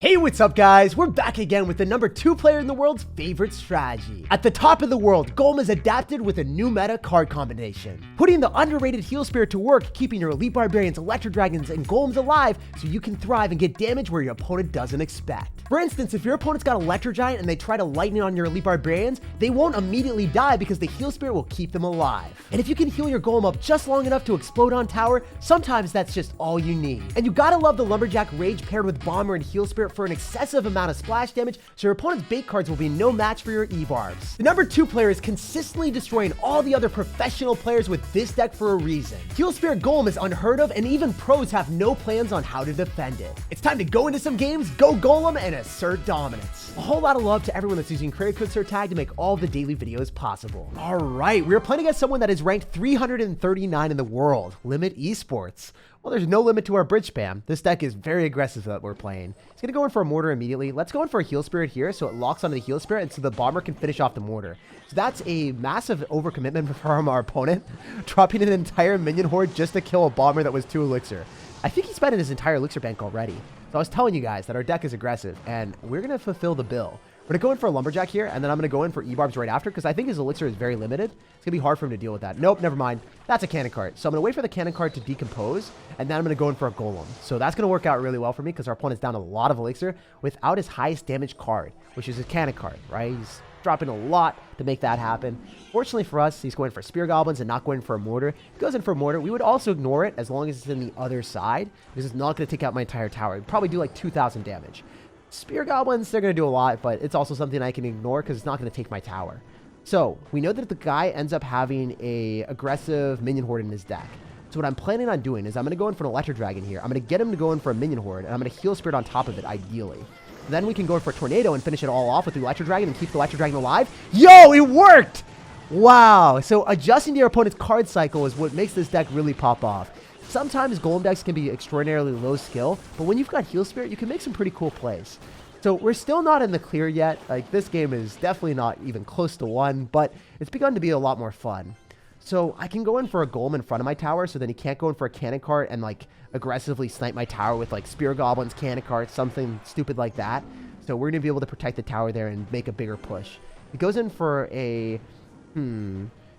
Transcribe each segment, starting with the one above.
Hey, what's up guys? We're back again with the #2 player in the world's favorite strategy. At the top of the world, Golem has adapted with a new meta card combination, putting the underrated heal spirit to work, keeping your elite barbarians, electro dragons, and golems alive so you can thrive and get damage where your opponent doesn't expect. For instance, if your opponent's got electro giant and they try to lightning on your elite barbarians, they won't immediately die because the heal spirit will keep them alive. And if you can heal your golem up just long enough to explode on tower, sometimes that's just all you need. And you gotta love the lumberjack rage paired with bomber and heal spirit for an excessive amount of splash damage, so your opponent's bait cards will be no match for your E-barbs. The #2 player is consistently destroying all the other professional players with this deck for a reason. Heal Spirit Golem is unheard of, and even pros have no plans on how to defend it. It's time to go into some games, go Golem, and assert dominance. A whole lot of love to everyone that's using creator code SirTag to make all the daily videos possible. Alright, we are playing against someone that is ranked 339 in the world, Limit Esports. Well, there's no limit to our bridge spam. This deck is very aggressive that we're playing. He's going to go in for a mortar immediately. Let's go in for a heal spirit here so it locks onto the heal spirit and so the bomber can finish off the mortar. So that's a massive overcommitment from our opponent, dropping an entire minion horde just to kill a bomber that was 2 elixir. I think he spent his entire elixir bank already. So I was telling you guys that our deck is aggressive and we're going to fulfill the bill. We're going to go in for a lumberjack here, and then I'm going to go in for E-barbs right after because I think his elixir is very limited. It's going to be hard for him to deal with that. Nope, never mind. That's a cannon cart. So I'm going to wait for the cannon cart to decompose, and then I'm going to go in for a golem. So that's going to work out really well for me because our opponent's down a lot of elixir without his highest damage card, which is his cannon cart, right? He's dropping a lot to make that happen. Fortunately for us, he's going for spear goblins and not going for a mortar. If he goes in for a mortar, we would also ignore it as long as it's in the other side because it's not going to take out my entire tower. It'd probably do like 2,000 damage. Spear goblins, they're going to do a lot, but it's also something I can ignore because it's not going to take my tower. So we know that the guy ends up having a aggressive minion horde in his deck. So what I'm planning on doing is I'm going to go in for an electro dragon here. I'm going to get him to go in for a minion horde, and I'm going to heal spirit on top of it, ideally. Then we can go in for a tornado and finish it all off with the electro dragon and keep the electro dragon alive. Yo, it worked! Wow. So adjusting to your opponent's card cycle is what makes this deck really pop off. Sometimes golem decks can be extraordinarily low skill, but when you've got heal spirit, you can make some pretty cool plays. So we're still not in the clear yet. Like, this game is definitely not even close to 1, but it's begun to be a lot more fun. So I can go in for a golem in front of my tower, so then he can't go in for a cannon cart and like aggressively snipe my tower with like spear goblins, cannon carts, something stupid like that. So we're gonna be able to protect the tower there and make a bigger push. He goes in for a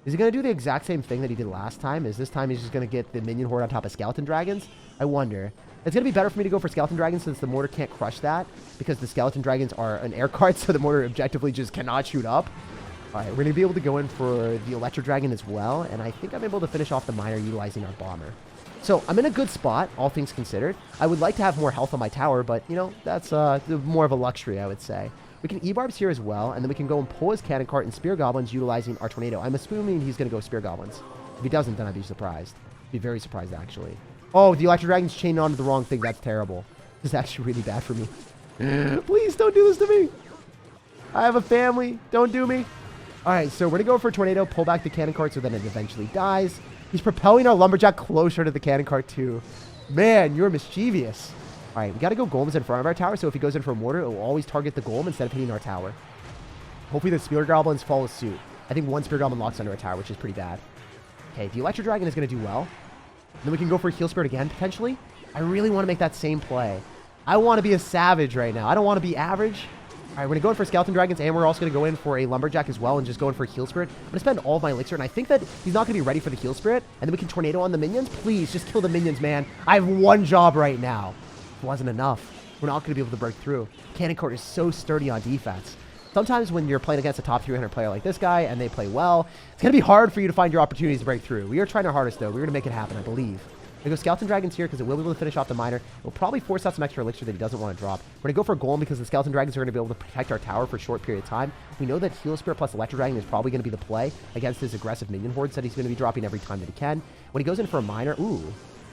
is he going to do the exact same thing that he did last time? Is this time he's just going to get the minion horde on top of skeleton dragons? I wonder. It's going to be better for me to go for skeleton dragons since the mortar can't crush that because the skeleton dragons are an air card, so the mortar objectively just cannot shoot up. All right, we're going to be able to go in for the electro dragon as well, and I think I'm able to finish off the miner utilizing our bomber. So I'm in a good spot, all things considered. I would like to have more health on my tower, but, you know, that's more of a luxury, I would say. We can E-barbs here as well, and then we can go and pull his cannon cart and spear goblins utilizing our tornado. I'm assuming he's going to go spear goblins. If he doesn't, then I'd be surprised. Be very surprised, actually. Oh, the electro dragon's chained onto the wrong thing. That's terrible. This is actually really bad for me. Please don't do this to me. I have a family. Don't do me. All right, so we're going to go for a tornado, pull back the cannon cart so then it eventually dies. He's propelling our lumberjack closer to the cannon cart, too. Man, you're mischievous. All right, we got to go golems in front of our tower, so if he goes in for a mortar, it will always target the golem instead of hitting our tower. Hopefully the spear goblins follow suit. I think one spear goblin locks under a tower, which is pretty bad. Okay, the electro dragon is going to do well. Then we can go for a heal spirit again, potentially. I really want to make that same play. I want to be a savage right now. I don't want to be average. All right, we're going to go in for skeleton dragons, and we're also going to go in for a lumberjack as well and just go in for a heal spirit. I'm going to spend all of my elixir, and I think that he's not going to be ready for the heal spirit, and then we can tornado on the minions. Please, just kill the minions, man. I have one job right now. Wasn't enough. We're not going to be able to break through. Cannon cart is so sturdy on defense. Sometimes when you're playing against a top 300 player like this guy and they play well, it's going to be hard for you to find your opportunities to break through. We are trying our hardest, though. We're going to make it happen, I believe. We go skeleton dragons here because it will be able to finish off the miner. We'll probably force out some extra elixir that he doesn't want to drop. We're going to go for a golem because the skeleton dragons are going to be able to protect our tower for a short period of time. We know that heal spirit plus electro dragon is probably going to be the play against his aggressive minion hordes that he's going to be dropping every time that he can. When he goes in for a miner, ooh,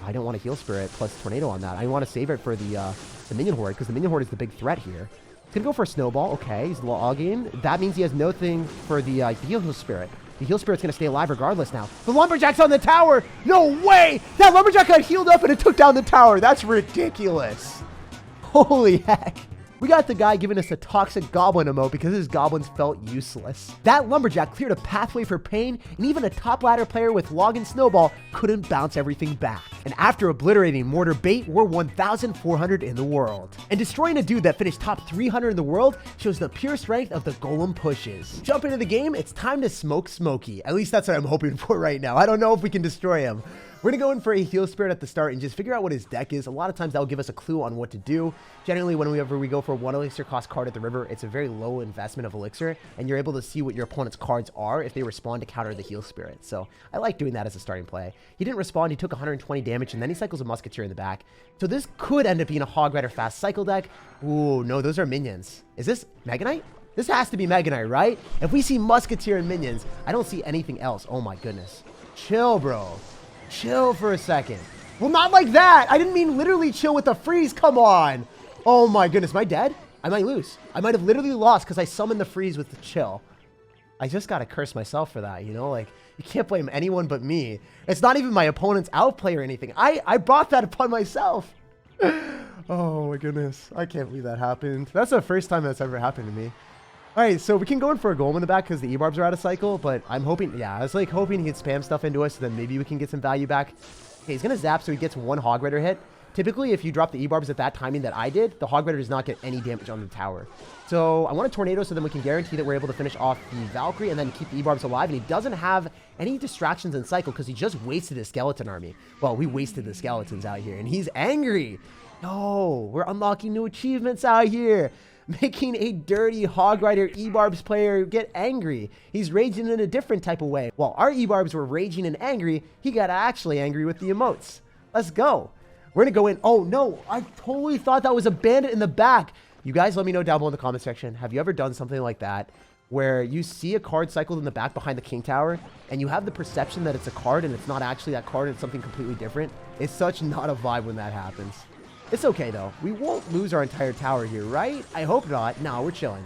I don't want a heal spirit plus tornado on that. I want to save it for the minion horde because the minion horde is the big threat here. He's going to go for a snowball. Okay, he's logging. That means he has no thing for the heal spirit. The heal spirit's going to stay alive regardless now. The lumberjack's on the tower. No way. That lumberjack got healed up and it took down the tower. That's ridiculous. Holy heck. We got the guy giving us a toxic goblin emote because his goblins felt useless. That lumberjack cleared a pathway for pain, and even a top ladder player with log and snowball couldn't bounce everything back. And after obliterating mortar bait, we're 1,400 in the world. And destroying a dude that finished top 300 in the world shows the pure strength of the golem pushes. Jump into the game, it's time to smoke Smokey. At least that's what I'm hoping for right now. I don't know if we can destroy him. We're gonna go in for a heal spirit at the start and just figure out what his deck is. A lot of times that'll give us a clue on what to do. Generally, whenever we go for 1 elixir cost card at the river, it's a very low investment of elixir, and you're able to see what your opponent's cards are if they respond to counter the heal spirit. So I like doing that as a starting play. He didn't respond, he took 120 damage, and then he cycles a musketeer in the back. So this could end up being a Hog Rider fast cycle deck. Ooh, no, those are minions. Is this Mega Knight? This has to be Mega Knight, right? If we see musketeer and minions, I don't see anything else. Oh my goodness. Chill, bro. Chill for a second. Well, not like that. I didn't mean literally chill with the freeze. Come on. Oh my goodness. Am I dead? I might lose. I might have literally lost because I summoned the freeze with the chill. I just got to curse myself for that, you know? Like, you can't blame anyone but me. It's not even my opponent's outplay or anything. I brought that upon myself. Oh my goodness. I can't believe that happened. That's the first time that's ever happened to me. All right, so we can go in for a golem in the back because the E-barbs are out of cycle, but I'm hoping, yeah, I was like hoping he could spam stuff into us, so then maybe we can get some value back. Okay, he's going to zap so he gets 1 Hog Rider hit. Typically, if you drop the E-barbs at that timing that I did, the Hog Rider does not get any damage on the tower. So I want a tornado so then we can guarantee that we're able to finish off the Valkyrie and then keep the E-barbs alive, and he doesn't have any distractions in cycle because he just wasted his skeleton army. Well, we wasted the skeletons out here, and he's angry. No, we're unlocking new achievements out here. Making a dirty Hog Rider E-barbs player get angry. He's raging in a different type of way. While our E-barbs were raging and angry, he got actually angry with the emotes. Let's go. We're gonna go in. Oh no, I totally thought that was a bandit in the back. You guys let me know down below in the comment section. Have you ever done something like that where you see a card cycled in the back behind the king tower and you have the perception that it's a card and it's not actually that card and it's something completely different? It's such not a vibe when that happens. It's okay, though. We won't lose our entire tower here, right? I hope not. No, we're chilling.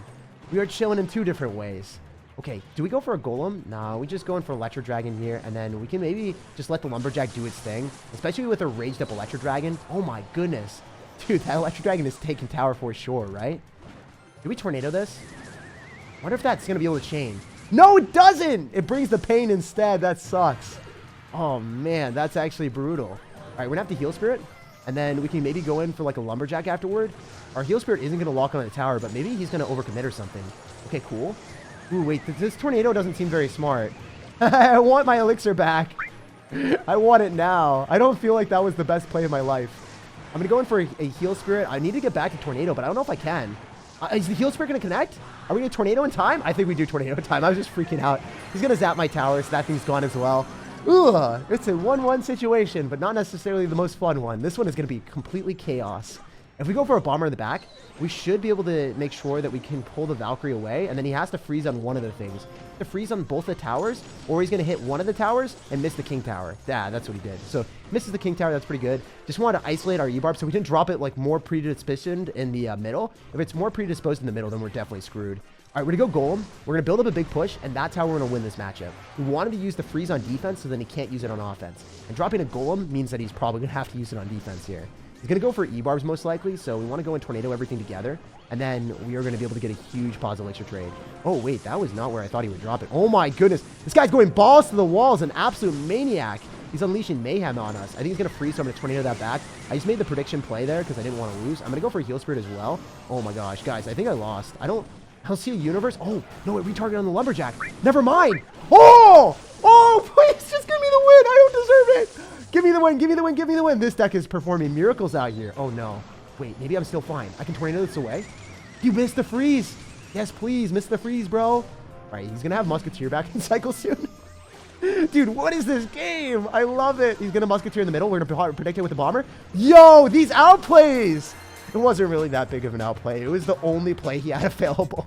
We are chilling in 2 different ways. Okay, do we go for a golem? No, we just go in for electro dragon here, and then we can maybe just let the lumberjack do its thing, especially with a raged up electro dragon. Oh my goodness. Dude, that electro dragon is taking tower for sure, right? Do we tornado this? I wonder if that's going to be able to chain. No, it doesn't! It brings the pain instead. That sucks. Oh, man, that's actually brutal. All right, we're going to have to heal spirit. And then we can maybe go in for like a lumberjack afterward. Our heal spirit isn't going to lock on the tower, but maybe he's going to overcommit or something. Okay, cool. Ooh, wait, this tornado doesn't seem very smart. I want my elixir back. I want it now. I don't feel like that was the best play of my life. I'm going to go in for a heal spirit. I need to get back to tornado, but I don't know if I can. Is the heal spirit going to connect? Are we going to tornado in time? I think we do tornado in time. I was just freaking out. He's going to zap my tower, so that thing's gone as well. Ooh, it's a 1-1 situation, but not necessarily the most fun one. This one is going to be completely chaos. If we go for a bomber in the back, we should be able to make sure that we can pull the Valkyrie away, and then he has to freeze on one of the things. To freeze on both the towers, or he's going to hit one of the towers and miss the king tower. Yeah, that's what he did. So misses the king tower, that's pretty good. Just wanted to isolate our E-barb so we didn't drop it like more predisposed in the middle. If it's more predisposed in the middle, then we're definitely screwed. All right, we're going to go golem. We're going to build up a big push, and that's how we're going to win this matchup. We wanted to use the freeze on defense, so then he can't use it on offense. And dropping a golem means that he's probably going to have to use it on defense here. He's going to go for E-barbs most likely, so we want to go and tornado everything together, and then we are going to be able to get a huge positive elixir trade. Oh, wait, that was not where I thought he would drop it. Oh, my goodness. This guy's going balls to the walls, an absolute maniac. He's unleashing mayhem on us. I think he's going to freeze, so I'm going to tornado that back. I just made the prediction play there because I didn't want to lose. I'm going to go for a heal spirit as well. Oh, my gosh, guys, I think I lost. I don't see a universe. Oh, no, it retargeted on the lumberjack. Never mind. Oh, please just give me the win. I don't deserve it. Give me the win, give me the win, give me the win. This deck is performing miracles out here. Oh, no. Wait, maybe I'm still fine. I can tornado this away. You missed the freeze. Yes, please, miss the freeze, bro. All right, he's going to have Musketeer back in cycle soon. Dude, what is this game? I love it. He's going to Musketeer in the middle. We're going to predict it with the bomber. Yo, these outplays. It wasn't really that big of an outplay. It was the only play he had available.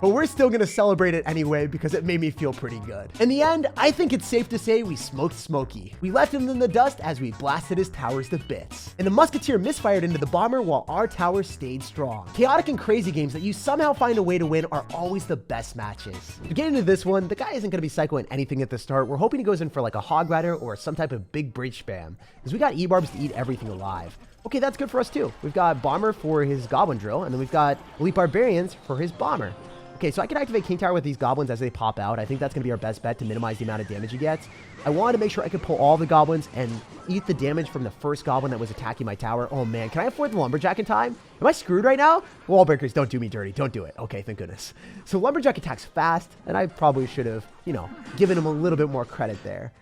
But we're still going to celebrate it anyway because it made me feel pretty good. In the end, I think it's safe to say we smoked Smokey. We left him in the dust as we blasted his towers to bits. And the Musketeer misfired into the bomber while our tower stayed strong. Chaotic and crazy games that you somehow find a way to win are always the best matches. To get into this one, the guy isn't going to be psychoing anything at the start. We're hoping he goes in for like a Hog Rider or some type of big bridge spam because we got E-barbs to eat everything alive. Okay, that's good for us too. We've got Bomber for his Goblin Drill, and then we've got Elite Barbarians for his Bomber. Okay, so I can activate King Tower with these Goblins as they pop out. I think that's going to be our best bet to minimize the amount of damage he gets. I wanted to make sure I could pull all the Goblins and eat the damage from the first Goblin that was attacking my tower. Oh man, can I afford the Lumberjack in time? Am I screwed right now? Wall breakers, don't do me dirty. Don't do it. Okay, thank goodness. So Lumberjack attacks fast, and I probably should have, you know, given him a little bit more credit there.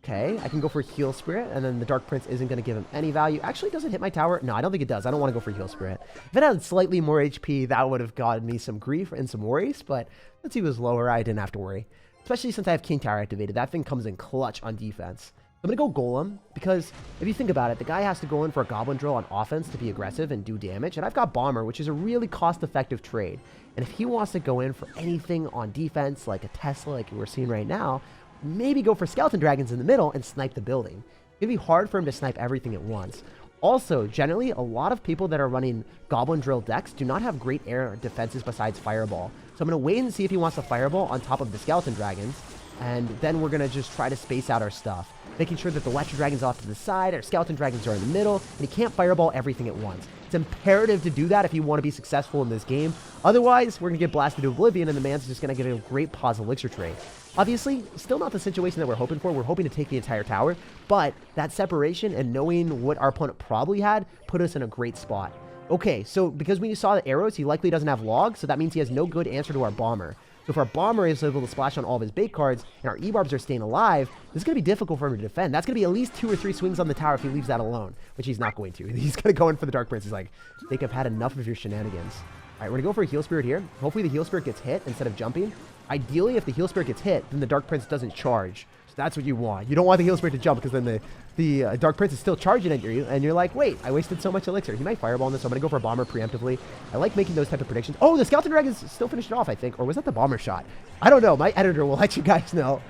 Okay, I can go for Heal Spirit, and then the Dark Prince isn't going to give him any value. Actually, does it hit my tower? No, I don't think it does. I don't want to go for Heal Spirit. If it had slightly more HP, that would have gotten me some grief and some worries, but since he was lower, I didn't have to worry. Especially since I have King Tower activated. That thing comes in clutch on defense. I'm going to go Golem, because if you think about it, the guy has to go in for a Goblin Drill on offense to be aggressive and do damage, and I've got Bomber, which is a really cost-effective trade. And if he wants to go in for anything on defense, like a Tesla like we're seeing right now, maybe go for Skeleton Dragons in the middle and snipe the building. It'd be hard for him to snipe everything at once. Also, generally, a lot of people that are running Goblin Drill decks do not have great air defenses besides Fireball. So I'm going to wait and see if he wants a Fireball on top of the Skeleton Dragons, and then we're going to just try to space out our stuff, making sure that the Electro Dragon's off to the side, our Skeleton Dragons are in the middle, and he can't Fireball everything at once. It's imperative to do that if you want to be successful in this game. Otherwise, we're going to get blasted to oblivion, and the man's just going to get a great pause elixir trade. Obviously, still not the situation that we're hoping for. We're hoping to take the entire tower, but that separation and knowing what our opponent probably had put us in a great spot. Okay, so because we saw the arrows, he likely doesn't have logs, so that means he has no good answer to our Bomber. So if our Bomber is able to splash on all of his bait cards and our E-Barbs are staying alive, this is going to be difficult for him to defend. That's going to be at least 2 or 3 swings on the tower if he leaves that alone, which he's not going to. He's going to go in for the Dark Prince. He's like, I think I've had enough of your shenanigans. All right, we're going to go for a Heal Spirit here. Hopefully the Heal Spirit gets hit instead of jumping. Ideally, if the Heal Spirit gets hit, then the Dark Prince doesn't charge. So that's what you want. You don't want the Heal Spirit to jump, because then the Dark Prince is still charging at you, and you're like, wait, I wasted so much elixir. He might Fireball on this, so I'm going to go for a Bomber preemptively. I like making those type of predictions. Oh, the Skeleton Dragons still finished it off, I think. Or was that the Bomber shot? I don't know. My editor will let you guys know.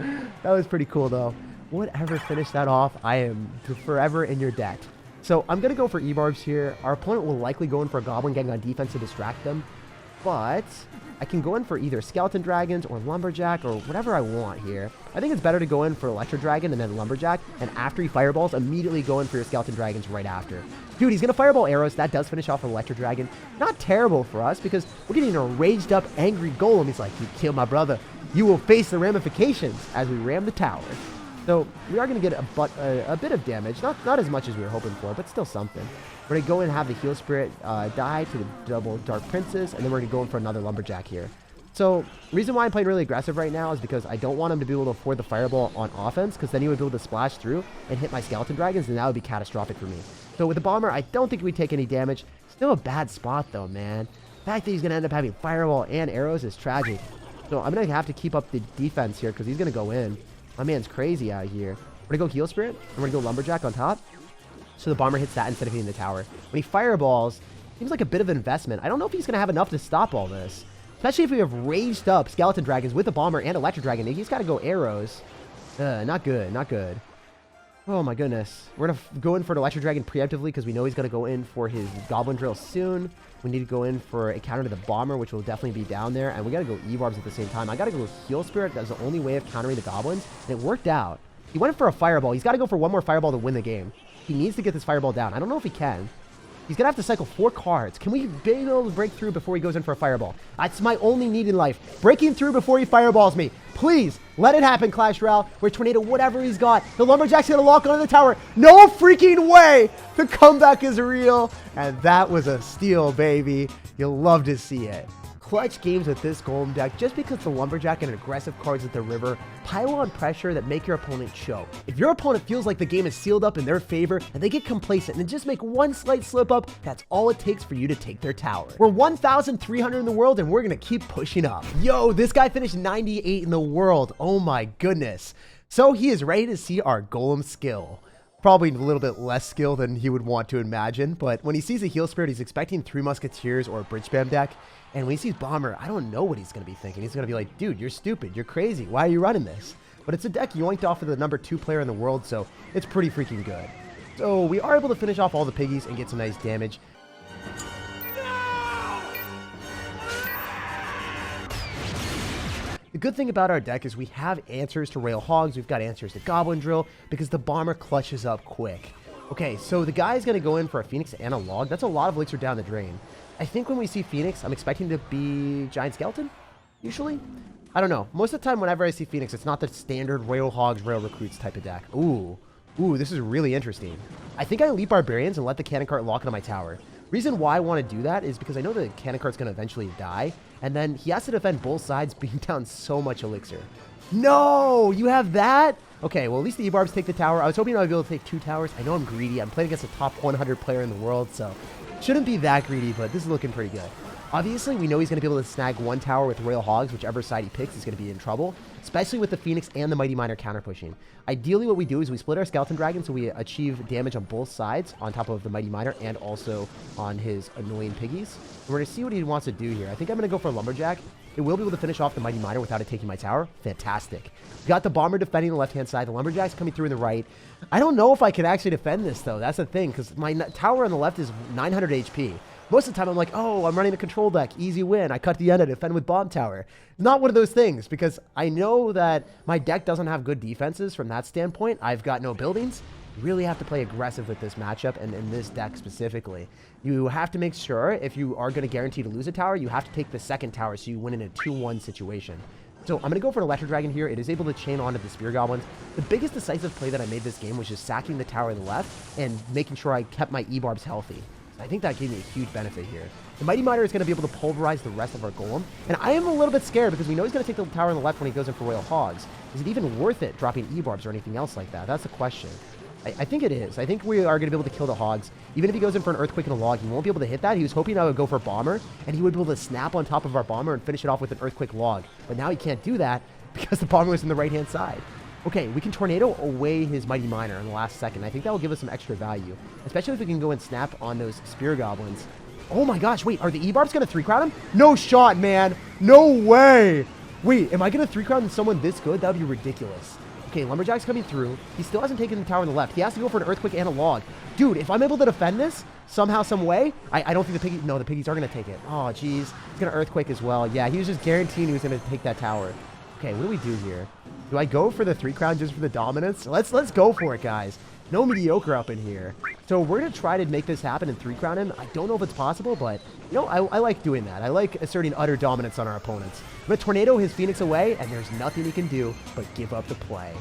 That was pretty cool, though. Whatever finished that off, I am forever in your debt. So I'm going to go for E-Barbs here. Our opponent will likely go in for a Goblin Gang on defense to distract them. But I can go in for either Skeleton Dragons or Lumberjack or whatever I want here. I think it's better to go in for Electro Dragon and then Lumberjack, and after he Fireballs, immediately go in for your Skeleton Dragons right after. Dude, he's going to Fireball arrows. That does finish off an Electro Dragon. Not terrible for us, because we're getting a raged up, angry Golem. He's like, you killed my brother. You will face the ramifications as we ram the tower. So we are going to get a bit of damage. Not as much as we were hoping for, but still something. We're going to go in and have the Heal Spirit die to the double Dark Princes, and then we're going to go in for another Lumberjack here. So, reason why I'm playing really aggressive right now is because I don't want him to be able to afford the Fireball on offense, because then he would be able to splash through and hit my Skeleton Dragons, and that would be catastrophic for me. So with the Bomber, I don't think we take any damage. Still a bad spot though, man. The fact that he's going to end up having Fireball and arrows is tragic. So I'm going to have to keep up the defense here, because he's going to go in. My man's crazy out here. We're going to go Heal Spirit, and we're going to go Lumberjack on top. So the Bomber hits that instead of hitting the tower. When he Fireballs, seems like a bit of an investment. I don't know if he's going to have enough to stop all this. Especially if we have raged up Skeleton Dragons with the Bomber and Electro Dragon. He's got to go arrows. Not good, not good. Oh my goodness. We're going to go in for an Electro Dragon preemptively, because we know he's going to go in for his Goblin Drill soon. We need to go in for a counter to the Bomber, which will definitely be down there. And we got to go E-Barbs at the same time. I got to go Heal Spirit. That's the only way of countering the Goblins. And it worked out. He went for a Fireball. He's got to go for one more Fireball to win the game. He needs to get this Fireball down. I don't know if he can. He's going to have to cycle 4 cards. Can we be able to break through before he goes in for a Fireball? That's my only need in life. Breaking through before he Fireballs me. Please, let it happen, Clash Royale. Where Tornado, whatever he's got. The Lumberjack's going to lock onto the tower. No freaking way! The comeback is real. And that was a steal, baby. You'll love to see it. Clutch games with this Golem deck, just because the Lumberjack and aggressive cards at the river pile on pressure that make your opponent choke. If your opponent feels like the game is sealed up in their favor and they get complacent and just make one slight slip up, that's all it takes for you to take their tower. We're 1,300 in the world, and we're going to keep pushing up. Yo, this guy finished 98 in the world. Oh my goodness. So he is ready to see our Golem skill. Probably a little bit less skill than he would want to imagine, but when he sees a Heal Spirit, he's expecting 3 Musketeers or a Bridge Spam deck. And when he sees Bomber, I don't know what he's going to be thinking. He's going to be like, dude, you're stupid. You're crazy. Why are you running this? But it's a deck yoinked off of the number 2 player in the world, so it's pretty freaking good. So we are able to finish off all the piggies and get some nice damage. The good thing about our deck is we have answers to Rail Hogs. We've got answers to Goblin Drill, because the Bomber clutches up quick. Okay, so the guy's going to go in for a Phoenix and a log. That's a lot of elixir down the drain. I think when we see Phoenix, I'm expecting to be Giant Skeleton, usually. I don't know. Most of the time, whenever I see Phoenix, it's not the standard Royal Hogs, Royal Recruits type of deck. Ooh, this is really interesting. I think I leap Barbarians and let the Cannon Cart lock into my tower. Reason why I want to do that is because I know the Cannon Cart's going to eventually die, and then he has to defend both sides, being down so much elixir. No, you have that? Okay, well, at least the E-Barbs take the tower. I was hoping I would be able to take 2 towers. I know I'm greedy. I'm playing against a top 100 player in the world, so shouldn't be that greedy, but this is looking pretty good. Obviously, we know he's going to be able to snag 1 tower with Royal Hogs. Whichever side he picks is going to be in trouble, especially with the Phoenix and the Mighty Miner counter pushing. Ideally, what we do is we split our Skeleton Dragon so we achieve damage on both sides, on top of the Mighty Miner and also on his annoying piggies. And we're going to see what he wants to do here. I think I'm going to go for a Lumberjack. It will be able to finish off the Mighty Miner without it taking my tower. Fantastic. We got the Bomber defending the left-hand side. The Lumberjack's coming through in the right. I don't know if I can actually defend this, though. That's the thing, because my tower on the left is 900 HP. Most of the time, I'm like, oh, I'm running a control deck. Easy win. I cut the end and defend with Bomb Tower. Not one of those things, because I know that my deck doesn't have good defenses from that standpoint. I've got no buildings. You really have to play aggressive with this matchup and in this deck specifically. You have to make sure if you are going to guarantee to lose a tower, you have to take the second tower so you win in a 2-1 situation. So I'm going to go for an Electro Dragon here. It is able to chain onto the Spear Goblins. The biggest decisive play that I made this game was just sacking the tower on the left and making sure I kept my E-Barbs healthy. I think that gave me a huge benefit here. The Mighty Miner is going to be able to pulverize the rest of our Golem. And I am a little bit scared because we know he's going to take the tower on the left when he goes in for Royal Hogs. Is it even worth it dropping E-Barbs or anything else like that? That's the question. I think it is. I think we are going to be able to kill the Hogs. Even if he goes in for an Earthquake and a Log, he won't be able to hit that. He was hoping I would go for Bomber, and he would be able to snap on top of our Bomber and finish it off with an Earthquake Log. But now he can't do that because the Bomber was in the right-hand side. Okay, we can Tornado away his Mighty Miner in the last second. I think that will give us some extra value, especially if we can go and snap on those Spear Goblins. Oh my gosh, wait, are the E-Barbs going to 3-crown him? No shot, man. No way. Wait, am I going to 3-crown someone this good? That would be ridiculous. Okay, Lumberjack's coming through. He still hasn't taken the tower on the left. He has to go for an Earthquake and a Log. Dude, if I'm able to defend this somehow, some way, I don't think the piggies... No, the piggies are going to take it. Oh, jeez. He's going to Earthquake as well. Yeah, he was just guaranteeing he was going to take that tower. Okay, what do we do here? Do I go for the 3-crown just for the dominance? Let's go for it, guys. No mediocre up in here. So we're going to try to make this happen and 3-crown him. I don't know if it's possible, but, you know, I like doing that. I like asserting utter dominance on our opponents. I'm going to Tornado his Phoenix away, and there's nothing he can do but give up the play.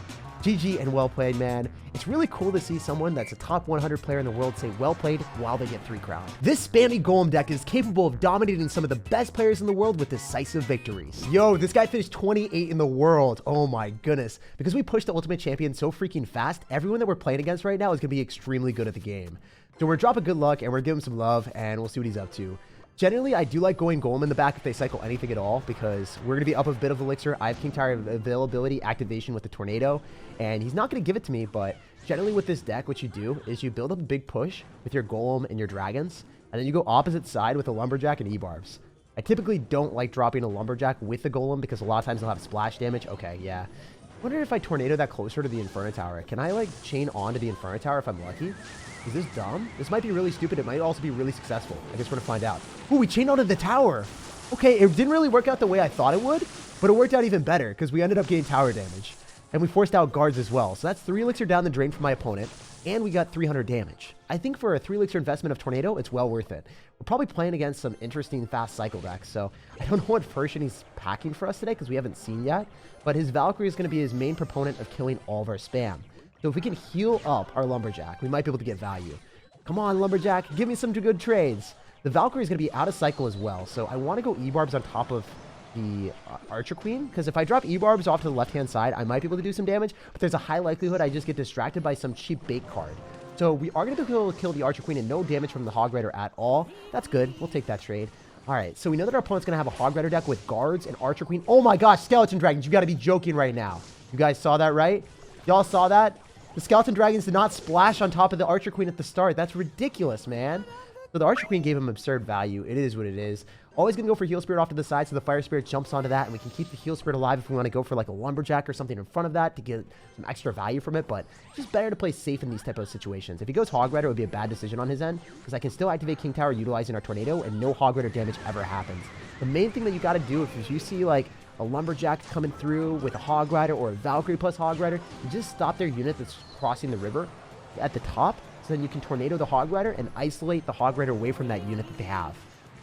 GG and well played, man. It's really cool to see someone that's a top 100 player in the world say well played while they get 3-crowned. This spammy Golem deck is capable of dominating some of the best players in the world with decisive victories. Yo, this guy finished 28 in the world. Oh my goodness. Because we pushed the Ultimate Champion so freaking fast, everyone that we're playing against right now is going to be extremely good at the game. So we're dropping good luck and we're giving him some love and we'll see what he's up to. Generally, I do like going Golem in the back if they cycle anything at all because we're going to be up a bit of elixir. I have King Tower availability activation with the Tornado, and he's not going to give it to me, but generally with this deck, what you do is you build up a big push with your Golem and your Dragons, and then you go opposite side with a Lumberjack and E-Barbs. I typically don't like dropping a Lumberjack with the Golem because a lot of times they'll have splash damage. Okay, yeah. I wonder if I Tornado that closer to the Inferno Tower. Can I, like, chain on to the Inferno Tower if I'm lucky? Is this dumb? This might be really stupid. It might also be really successful. I guess we're going to find out. Ooh, we chained onto the tower. Okay, it didn't really work out the way I thought it would, but it worked out even better because we ended up getting tower damage. And we forced out guards as well. So that's 3 elixir down the drain for my opponent, and we got 300 damage. I think for a 3 elixir investment of Tornado, it's well worth it. We're probably playing against some interesting fast cycle decks, so I don't know what version he's packing for us today because we haven't seen yet, but his Valkyrie is going to be his main proponent of killing all of our spam. So if we can heal up our Lumberjack, we might be able to get value. Come on, Lumberjack, give me some good trades. The Valkyrie is going to be out of cycle as well, so I want to go E-Barbs on top of the Archer Queen, because if I drop E-Barbs off to the left-hand side, I might be able to do some damage, but there's a high likelihood I just get distracted by some cheap bait card. So we are going to be able to kill the Archer Queen and no damage from the Hog Rider at all. That's good. We'll take that trade. All right, so we know that our opponent's going to have a Hog Rider deck with guards and Archer Queen. Oh my gosh, Skeleton Dragons, you got to be joking right now. You guys saw that, right? Y'all saw that? The Skeleton Dragons did not splash on top of the Archer Queen at the start. That's ridiculous, man. So the Archer Queen gave him absurd value. It is what it is. Always going to go for Heal Spirit off to the side so the Fire Spirit jumps onto that, and we can keep the Heal Spirit alive if we want to go for like a Lumberjack or something in front of that to get some extra value from it, but it's just better to play safe in these type of situations. If he goes Hog Rider, it would be a bad decision on his end because I can still activate King Tower utilizing our Tornado, and no Hog Rider damage ever happens. The main thing that you got to do if you see like a Lumberjack coming through with a Hog Rider or a Valkyrie plus Hog Rider, you just stop their unit that's crossing the river at the top so so then you can tornado the Hog Rider and isolate the Hog Rider away from that unit that they have.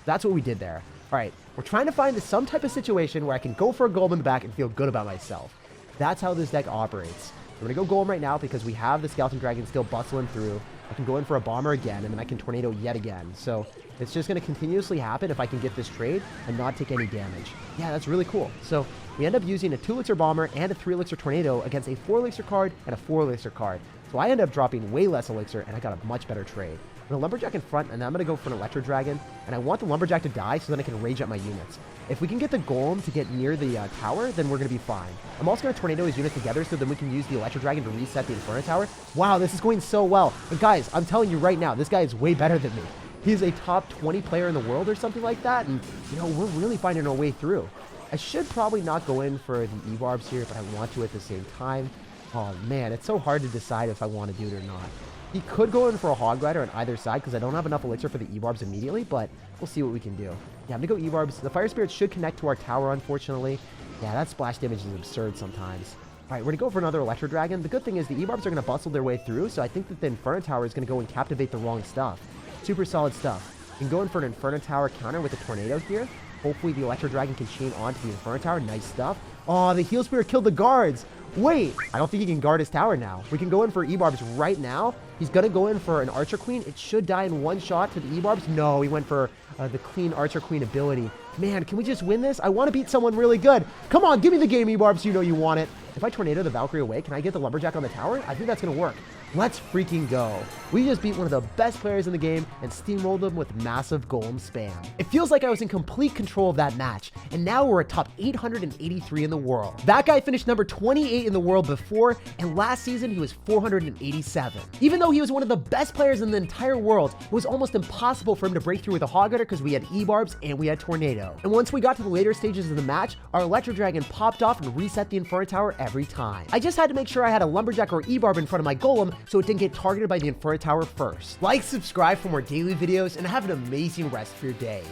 That's what we did there. All right, we're trying to find some type of situation where I can go for a Golem in the back and feel good about myself. That's how this deck operates. We're going to go Golem right now because we have the Skeleton Dragon still bustling through. I can go in for a Bomber again, and then I can tornado yet again. So it's just going to continuously happen if I can get this trade and not take any damage. Yeah, that's really cool. So we end up using a 2-Elixir Bomber and a 3-Elixir Tornado against a 4-Elixir card and a 4-Elixir card. So I end up dropping way less Elixir, and I got a much better trade. I'm going to Lumberjack in front, and then I'm going to go for an Electro Dragon, and I want the Lumberjack to die so then I can rage up my units. If we can get the Golem to get near the tower, then we're going to be fine. I'm also going to tornado his units together so then we can use the Electro Dragon to reset the Inferno Tower. Wow, this is going so well. And guys, I'm telling you right now, this guy is way better than me. He's a top 20 player in the world or something like that, and, you know, we're really finding our way through. I should probably not go in for the E-Barbs here, but I want to at the same time. Oh, man, it's so hard to decide if I want to do it or not. He could go in for a Hog Rider on either side because I don't have enough Elixir for the E-Barbs immediately, but we'll see what we can do. Yeah, I'm going to go E-Barbs. The Fire Spirit should connect to our tower, unfortunately. Yeah, that splash damage is absurd sometimes. All right, we're going to go for another Electro Dragon. The good thing is the E-Barbs are going to bustle their way through, so I think that the Inferno Tower is going to go and captivate the wrong stuff. Super solid stuff. You can go in for an Inferno Tower counter with a Tornado here. Hopefully the Electro Dragon can chain onto the Inferno Tower. Nice stuff. Oh, the Heal Spirit killed the guards. Wait, I don't think he can guard his tower now. We can go in for E-Barbs right now. He's going to go in for an Archer Queen. It should die in one shot to the E-Barbs. No, he went for the clean Archer Queen ability. Man, can we just win this? I want to beat someone really good. Come on, give me the game, E-Barbs. You know you want it. If I tornado the Valkyrie away, can I get the Lumberjack on the tower? I think that's going to work. Let's freaking go. We just beat one of the best players in the game and steamrolled them with massive Golem spam. It feels like I was in complete control of that match, and now we're at top 883 in the world. That guy finished number 28 in the world before, and last season he was 487. Even though he was one of the best players in the entire world, it was almost impossible for him to break through with a Hog Rider because we had E-Barbs and we had Tornado. And once we got to the later stages of the match, our Electro Dragon popped off and reset the Inferno Tower every time. I just had to make sure I had a Lumberjack or E-Barb in front of my Golem so it didn't get targeted by the Inferno Tower first. Like, subscribe for more daily videos, and have an amazing rest of your day.